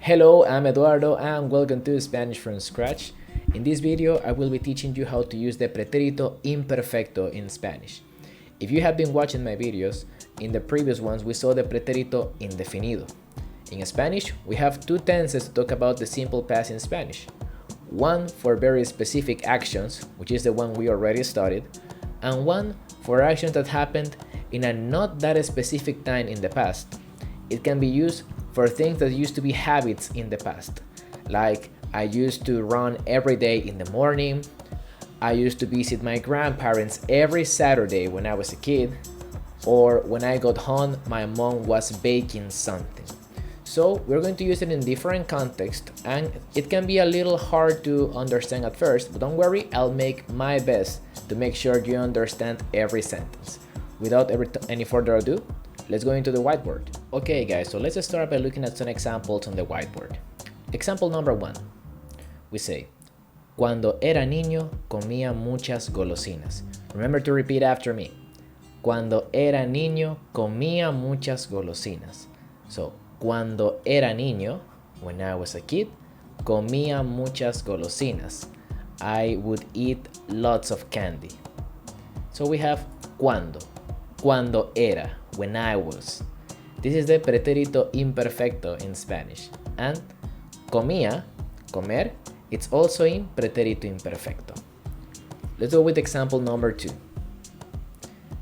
Hello, I'm Eduardo and welcome to Spanish from Scratch. In this video, I will be teaching you how to use the pretérito imperfecto in Spanish. If you have been watching my videos, in the previous ones we saw the pretérito indefinido. In Spanish, we have two tenses to talk about the simple past in Spanish. One for very specific actions, which is the one we already studied, and one for actions that happened in a not that specific time in the past. It can be used for things that used to be habits in the past, like I used to run every day in the morning, I used to visit my grandparents every Saturday when I was a kid, or when I got home my mom was baking something. So we're going to use it in different contexts, and it can be a little hard to understand at first, but don't worry, I'll make my best to make sure you understand every sentence. Without any further ado, let's go into the whiteboard. Okay guys, so let's start by looking at some examples on the whiteboard. Example number 1. We say, cuando era niño comía muchas golosinas. Remember to repeat after me. Cuando era niño comía muchas golosinas. So, cuando era niño, when I was a kid, comía muchas golosinas. I would eat lots of candy. So we have cuando. Cuando era, when I was. This is the pretérito imperfecto in Spanish. And comía, comer, it's also in pretérito imperfecto. Let's go with example number 2.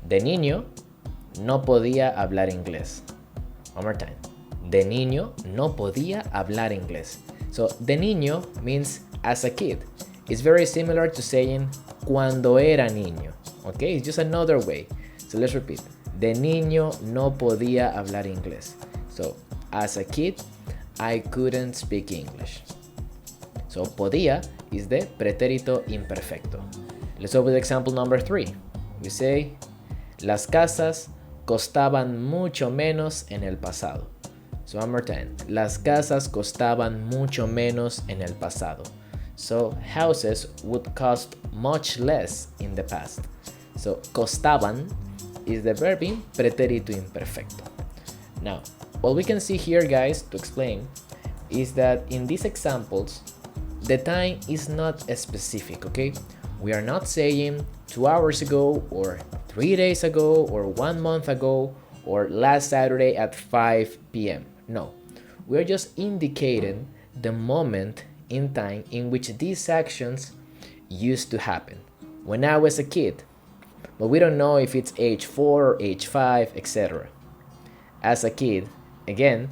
De niño no podía hablar inglés. One more time. De niño no podía hablar inglés. So de niño means as a kid. It's very similar to saying cuando era niño. Okay, it's just another way. So let's repeat. De niño no podía hablar inglés. So, as a kid, I couldn't speak English. So, podía is the pretérito imperfecto. Let's go with example number 3. We say, las casas costaban mucho menos en el pasado. So, one more time. Las casas costaban mucho menos en el pasado. So, houses would cost much less in the past. So, costaban is the verb in pretérito imperfecto. Now, what we can see here, guys, to explain, is that in these examples, the time is not specific, okay? We are not saying 2 hours ago, or 3 days ago, or 1 month ago, or last Saturday at 5 p.m. No, we are just indicating the moment in time in which these actions used to happen. When I was a kid, but we don't know if it's age 4 or age 5, etc. As a kid, again,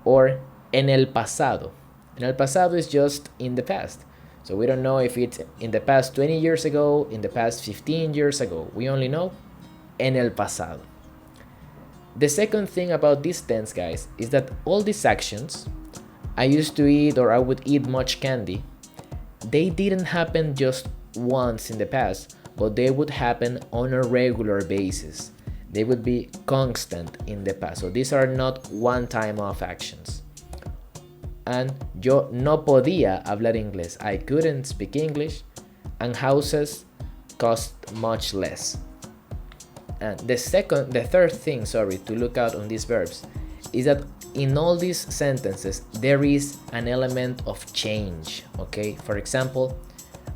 or en el pasado. En el pasado is just in the past. So we don't know if it's in the past 20 years ago, in the past 15 years ago. We only know en el pasado. The second thing about this tense, guys, is that all these actions, I used to eat or I would eat much candy, they didn't happen just once in the past, but they would happen on a regular basis. They would be constant in the past. So these are not one-time off actions. And yo no podía hablar inglés. I couldn't speak English. And houses cost much less. And the third thing, to look out on these verbs is that in all these sentences, there is an element of change, okay? For example,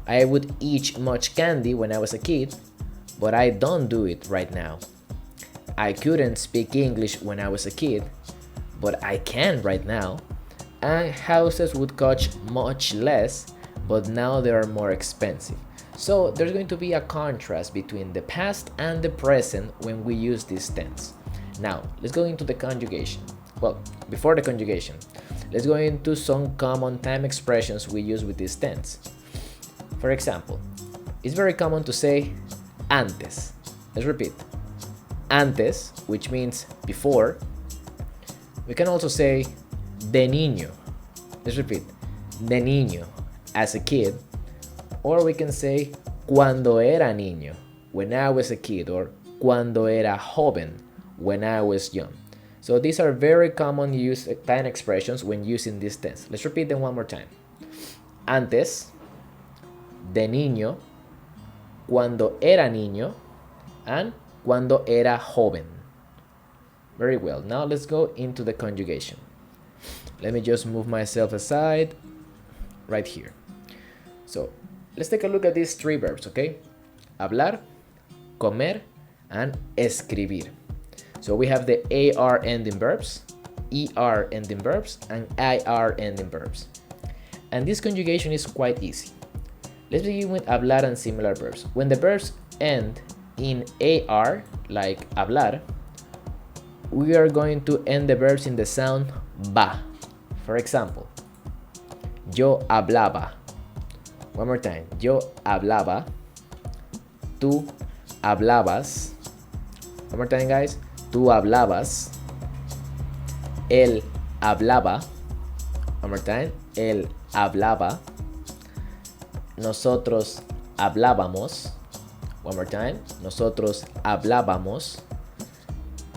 I would eat much candy when I was a kid, but I don't do it right now. I couldn't speak English when I was a kid, but I can right now. And houses would cost much less, but now they are more expensive. So there's going to be a contrast between the past and the present when we use this tense. Now, let's go into the conjugation. Well, before the conjugation, let's go into some common time expressions we use with this tense. For example, it's very common to say antes. Let's repeat. Antes, which means before. We can also say de niño. Let's repeat. De niño, as a kid. Or we can say cuando era niño, when I was a kid, or cuando era joven, when I was young. So these are very common use time expressions when using this tense. Let's repeat them one more time. Antes, de niño, cuando era niño, and cuando era joven. Very well. Now let's go into the conjugation. Let me just move myself aside right here. So let's take a look at these three verbs, okay? Hablar, comer, and escribir. So we have the AR ending verbs, ER ending verbs, and IR ending verbs. And this conjugation is quite easy. Let's begin with hablar and similar verbs. When the verbs end in AR, like hablar, we are going to end the verbs in the sound ba. For example, yo hablaba. One more time. Yo hablaba. Tú hablabas. One more time, guys. Tú hablabas. Él hablaba. One more time. Él hablaba. Nosotros hablábamos. One more time. Nosotros hablábamos.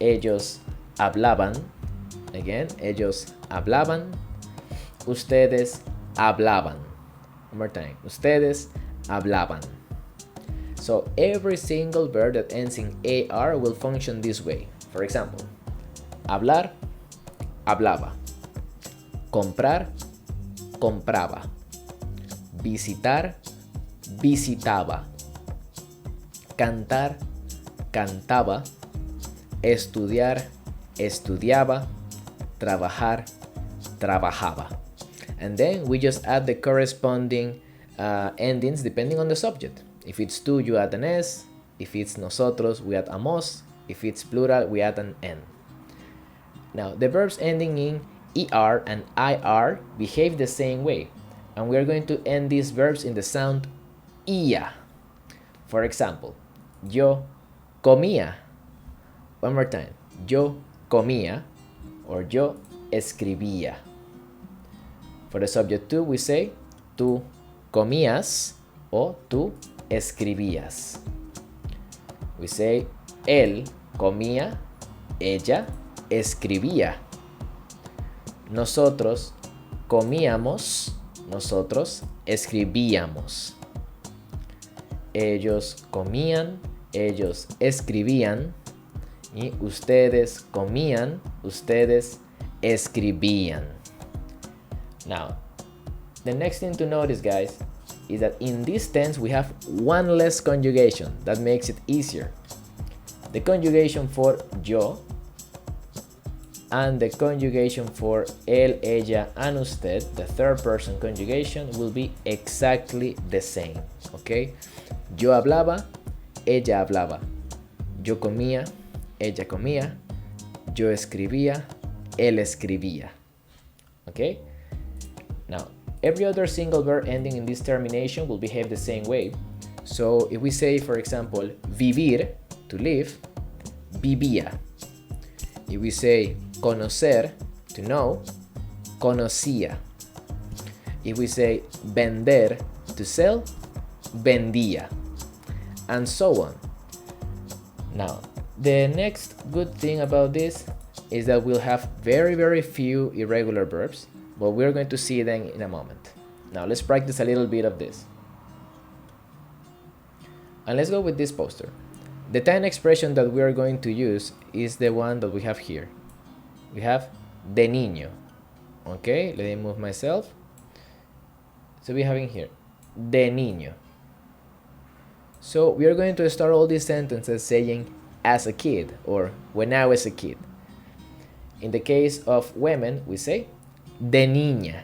Ellos hablaban. Again. Ellos hablaban. Ustedes hablaban. One more time. Ustedes hablaban. So every single verb that ends in AR will function this way. For example, hablar, hablaba. Comprar, compraba. Visitar, visitaba. Cantar, cantaba. Estudiar, estudiaba. Trabajar, trabajaba. And then we just add the corresponding endings depending on the subject. If it's tú, you add an S. If it's nosotros, we add a mos. If it's plural, we add an N. Now, the verbs ending in ER and IR behave the same way. And we are going to end these verbs in the sound IA. For example, yo comía. One more time. Yo comía or yo escribía. For the subject tú, we say tú comías o tú escribías. We say él comía, ella escribía. Nosotros comíamos, nosotros escribíamos. Ellos comían, ellos escribían. Y ustedes comían, ustedes escribían. Now, the next thing to notice, guys, is that in this tense we have one less conjugation that makes it easier. The conjugation for yo and the conjugation for él, ella, and usted, the third person conjugation, will be exactly the same. Okay? Yo hablaba, ella hablaba. Yo comía, ella comía. Yo escribía, él escribía. Okay? Now, every other single verb ending in this termination will behave the same way. So if we say, for example, vivir, to live, vivía. If we say conocer, to know, conocía. If we say vender, to sell, vendía. And so on. Now, the next good thing about this is that we'll have very few irregular verbs, but we're going to see them in a moment. Now let's practice a little bit of this. And let's go with this poster. The time expression that we are going to use is the one that we have here. We have de niño. Okay, let me move myself. So we have in here de niño. So we are going to start all these sentences saying as a kid or when I was a kid. In the case of women, we say de niña.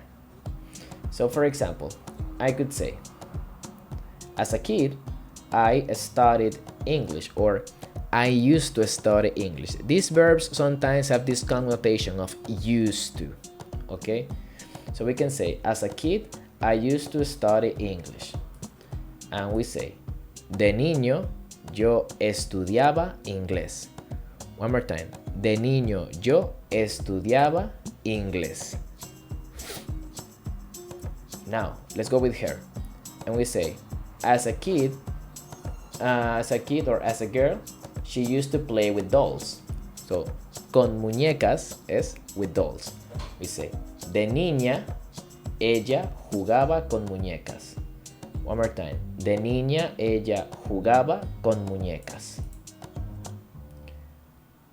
So for example, I could say, as a kid, I studied English, or I used to study English. These verbs sometimes have this connotation of used to, okay? So we can say, as a kid, I used to study English. And we say, de niño, yo estudiaba inglés. One more time. De niño, yo estudiaba inglés. Now, let's go with her. And we say, as a kid or as a girl, she used to play with dolls. So, con muñecas es with dolls. We say, de niña, ella jugaba con muñecas. One more time. De niña, ella jugaba con muñecas.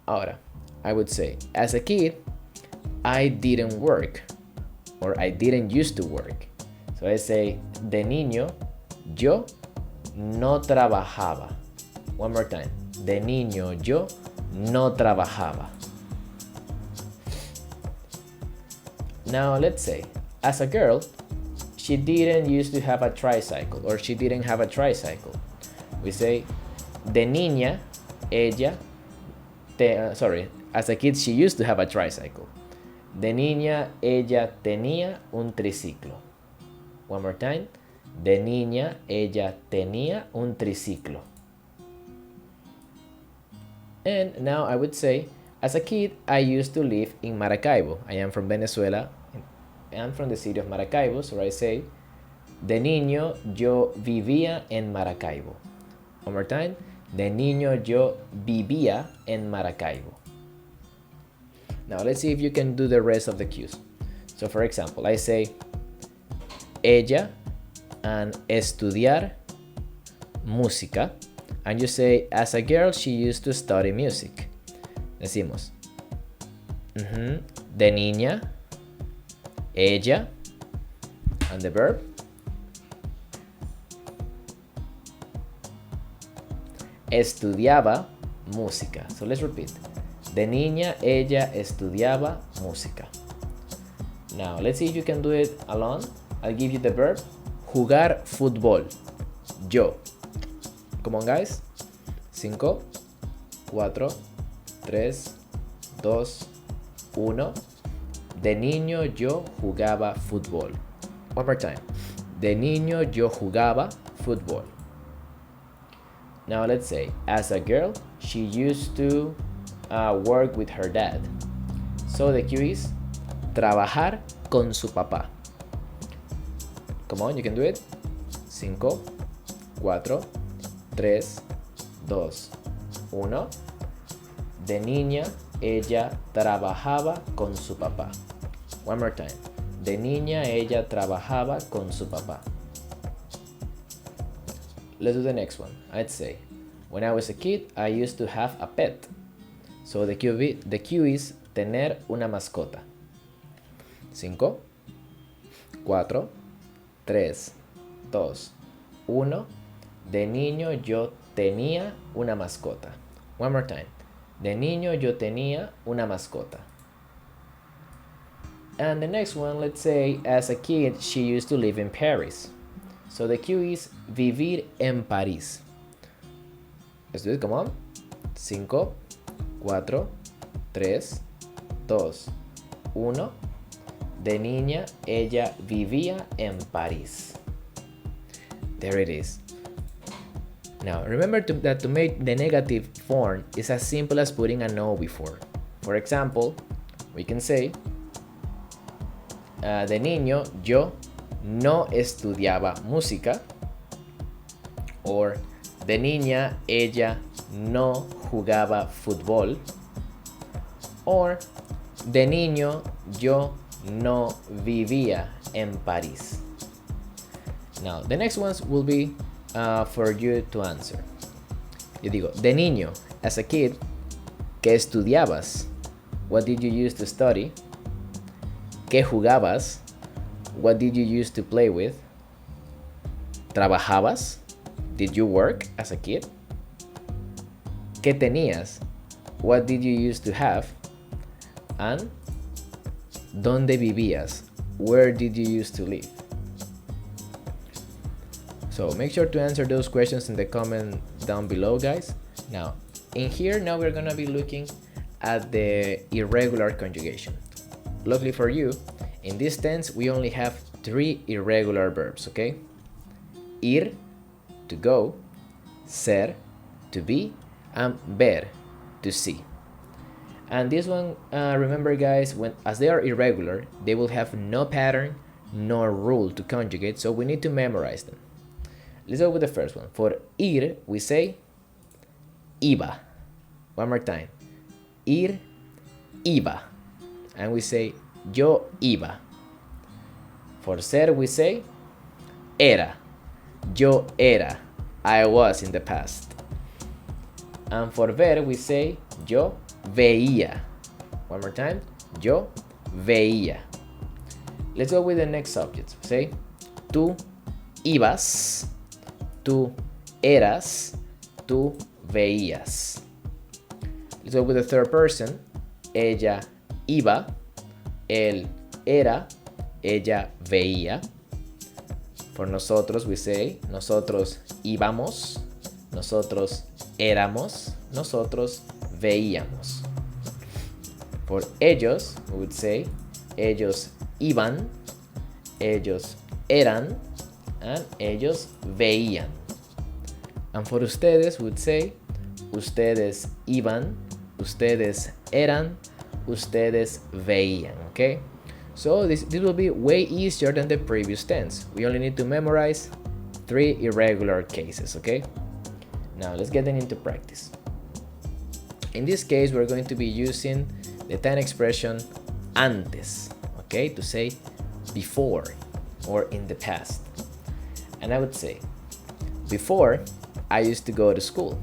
Ahora, I would say, as a kid, I didn't work. or I didn't used to work. So I say, de niño yo no trabajaba. One more time. De niño yo no trabajaba. Now let's say, as a girl, she didn't used to have a tricycle, or she didn't have a tricycle. We say, de niña, ella, as a kid she used to have a tricycle. De niña, ella tenía un triciclo. One more time. De niña, ella tenía un triciclo. And now I would say, as a kid, I used to live in Maracaibo. I am from Venezuela. I'm from the city of Maracaibo, so I say, de niño yo vivía en Maracaibo. One more time. De niño yo vivía en Maracaibo. Now let's see if you can do the rest of the cues. So for example, I say, ella and estudiar música. And you say, as a girl, she used to study music. Decimos, de niña, ella, and the verb. Estudiaba música. So let's repeat. De niña, ella estudiaba música. Now, let's see if you can do it alone. I'll give you the verb. Jugar fútbol. Yo. Come on, guys. 5, 4, 3, 2, 1. De niño yo jugaba fútbol. One more time. De niño yo jugaba fútbol. Now let's say, as a girl, she used to work with her dad. So the cue is trabajar con su papá. Come on, you can do it. 5, 4, 3, 2, 1. De niña, ella trabajaba con su papá. One more time. De niña, ella trabajaba con su papá. Let's do the next one. I'd say, when I was a kid, I used to have a pet. So the cue is tener una mascota. 5, 4, 3, 2, 1. De niño yo tenía una mascota. One more time. De niño yo tenía una mascota. And the next one, let's say, as a kid, she used to live in Paris. So the cue is vivir en París. Let's do it, come on. 5, 4, 3, 2, 1. De niña, ella vivía en París. There it is. Now, remember that to make the negative form is as simple as putting a no before. For example, we can say, de niño yo no estudiaba música. Or, de niña ella no jugaba fútbol. Or, de niño yo no vivía en París. Now, the next ones will be for you to answer. Yo digo, de niño, as a kid, ¿qué estudiabas? What did you use to study? ¿Qué jugabas? What did you use to play with? ¿Trabajabas? Did you work as a kid? ¿Qué tenías? What did you use to have? And ¿dónde vivías? Where did you used to live? So make sure to answer those questions in the comment down below, guys. Now, in here, now we're gonna be looking at the irregular conjugation. Luckily for you, in this tense, we only have 3 irregular verbs, okay? Ir, to go, ser, to be, and ver, to see. And this one, remember guys, as they are irregular, they will have no pattern, nor rule to conjugate, so we need to memorize them. Let's go with the first one. For ir, we say iba. One more time. Ir, iba. And we say yo iba. For ser, we say era. Yo era. I was in the past. And for ver, we say yo veía. One more time. Yo veía. Let's go with the next subject. Say, tú ibas, tú eras, tú veías. Let's go with the third person. Ella iba, él era, ella veía. For nosotros, we say, nosotros íbamos, nosotros éramos, nosotros veíamos. For ellos, we would say, ellos iban, ellos eran, and ellos veían. And for ustedes, we would say, ustedes iban, ustedes eran, ustedes veían, okay? So this will be way easier than the previous tense. We only need to memorize 3 irregular cases, okay? Now let's get into practice. In this case, we're going to be using the time expression antes, okay, to say before or in the past. And I would say, before I used to go to school.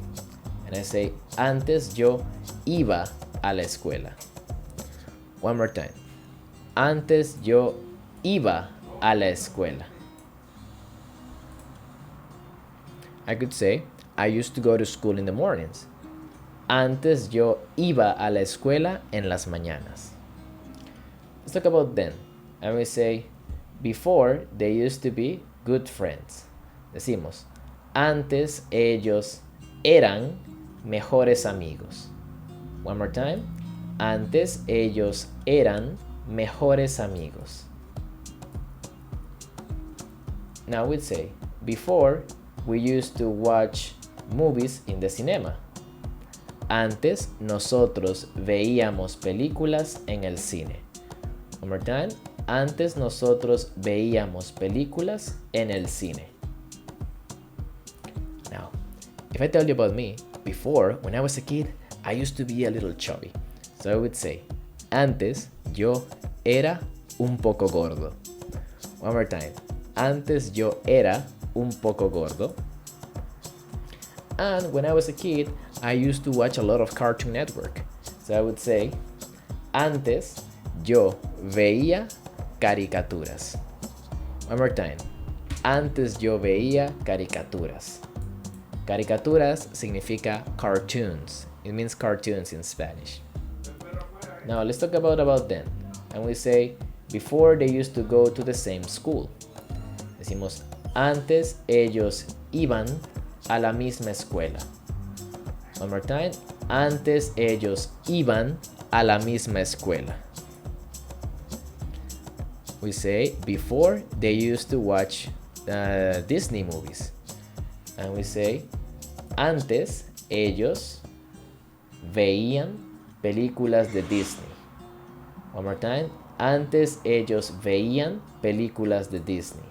And I say, antes yo iba a la escuela. One more time. Antes yo iba a la escuela. I could say, I used to go to school in the mornings. Antes yo iba a la escuela en las mañanas. Let's talk about then. And we say, before they used to be good friends. Decimos, antes ellos eran mejores amigos. One more time. Antes ellos eran mejores amigos. Now we'd say, before we used to watch movies in the cinema. Antes nosotros veíamos películas en el cine. One more time. Antes nosotros veíamos películas en el cine. Now, if I tell you about me, before, when I was a kid, I used to be a little chubby. So I would say, antes yo era un poco gordo. One more time. Antes yo era un poco gordo. And when I was a kid, I used to watch a lot of Cartoon Network. So I would say, antes yo veía caricaturas. One more time. Antes yo veía caricaturas. Caricaturas significa cartoons. It means cartoons in Spanish. Now let's talk about then. And we say, before they used to go to the same school. Decimos, antes ellos iban a la misma escuela. One more time. Antes ellos iban a la misma escuela. We say, before they used to watch Disney movies. And we say, antes ellos veían películas de Disney. One more time. Antes ellos veían películas de Disney.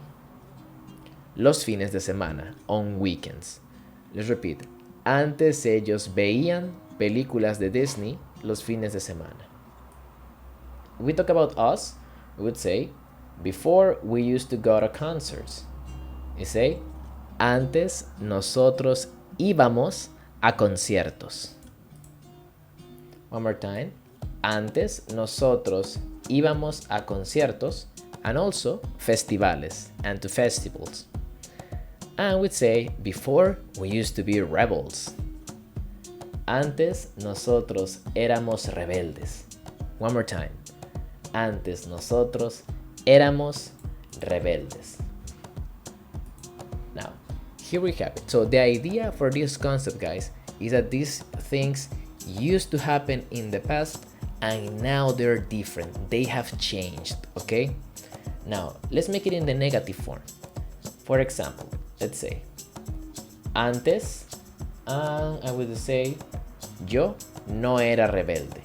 Los fines de semana, on weekends. Les repito. Antes ellos veían películas de Disney los fines de semana. We talk about us. We would say, before we used to go to concerts. We say, antes nosotros íbamos a conciertos. One more time. Antes nosotros íbamos a conciertos and also festivales and to festivals. And we'd say, before we used to be rebels. Antes nosotros éramos rebeldes. One more time. Antes nosotros éramos rebeldes. Now, here we have it. So the idea for this concept, guys, is that these things used to happen in the past and now they're different. They have changed, okay? Now, let's make it in the negative form. For example, let's say, antes, I would say, yo no era rebelde.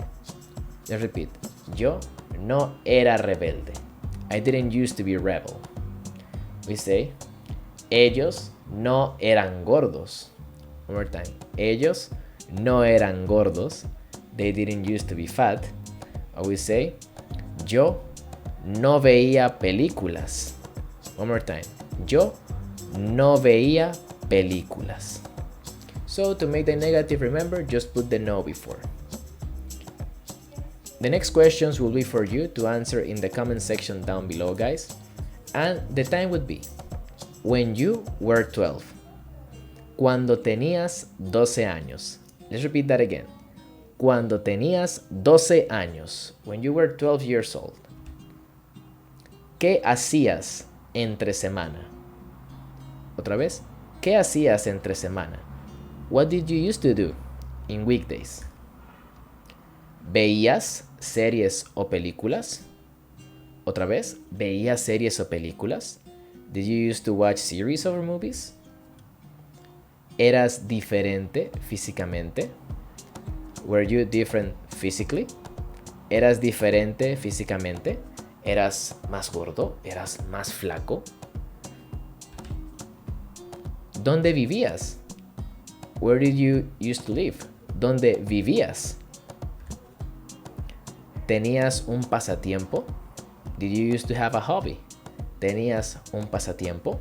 Let's repeat, yo no era rebelde. I didn't used to be a rebel. We say, ellos no eran gordos. One more time. Ellos no eran gordos. They didn't used to be fat. Or we say, yo no veía películas. One more time. Yo no veía películas. So to make the negative, remember, just put the no before. The next questions will be for you to answer in the comment section down below, guys. And the time would be when you were 12. Cuando tenías 12 años. Let's repeat that again. Cuando tenías 12 años. When you were 12 years old. ¿Qué hacías entre semana? Otra vez. ¿Qué hacías entre semana? What did you used to do in weekdays? ¿Veías series o películas? Otra vez. ¿Veías series o películas? Did you used to watch series or movies? ¿Eras diferente físicamente? Were you different physically? ¿Eras diferente físicamente? ¿Eras más gordo? ¿Eras más flaco? ¿Dónde vivías? Where did you used to live? ¿Dónde vivías? ¿Tenías un pasatiempo? Did you used to have a hobby? ¿Tenías un pasatiempo?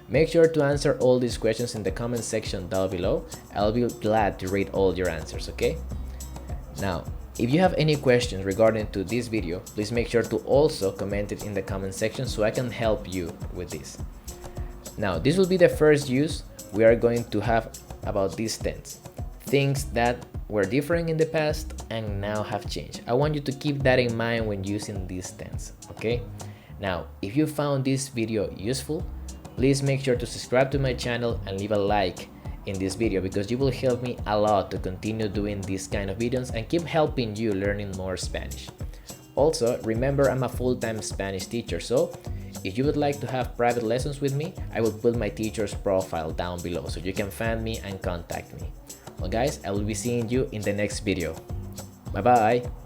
Make sure to answer all these questions in the comment section down below. I'll be glad to read all your answers, okay? Now, if you have any questions regarding to this video, please make sure to also comment it in the comment section so I can help you with this. Now, this will be the first use we are going to have about these tense. Things that were different in the past and now have changed. I want you to keep that in mind when using these tense, okay? Now, if you found this video useful, please make sure to subscribe to my channel and leave a like in this video because you will help me a lot to continue doing these kind of videos and keep helping you learning more Spanish. Also, remember I'm a full-time Spanish teacher, so if you would like to have private lessons with me, I will put my teacher's profile down below so you can find me and contact me. Well guys, I will be seeing you in the next video. Bye bye!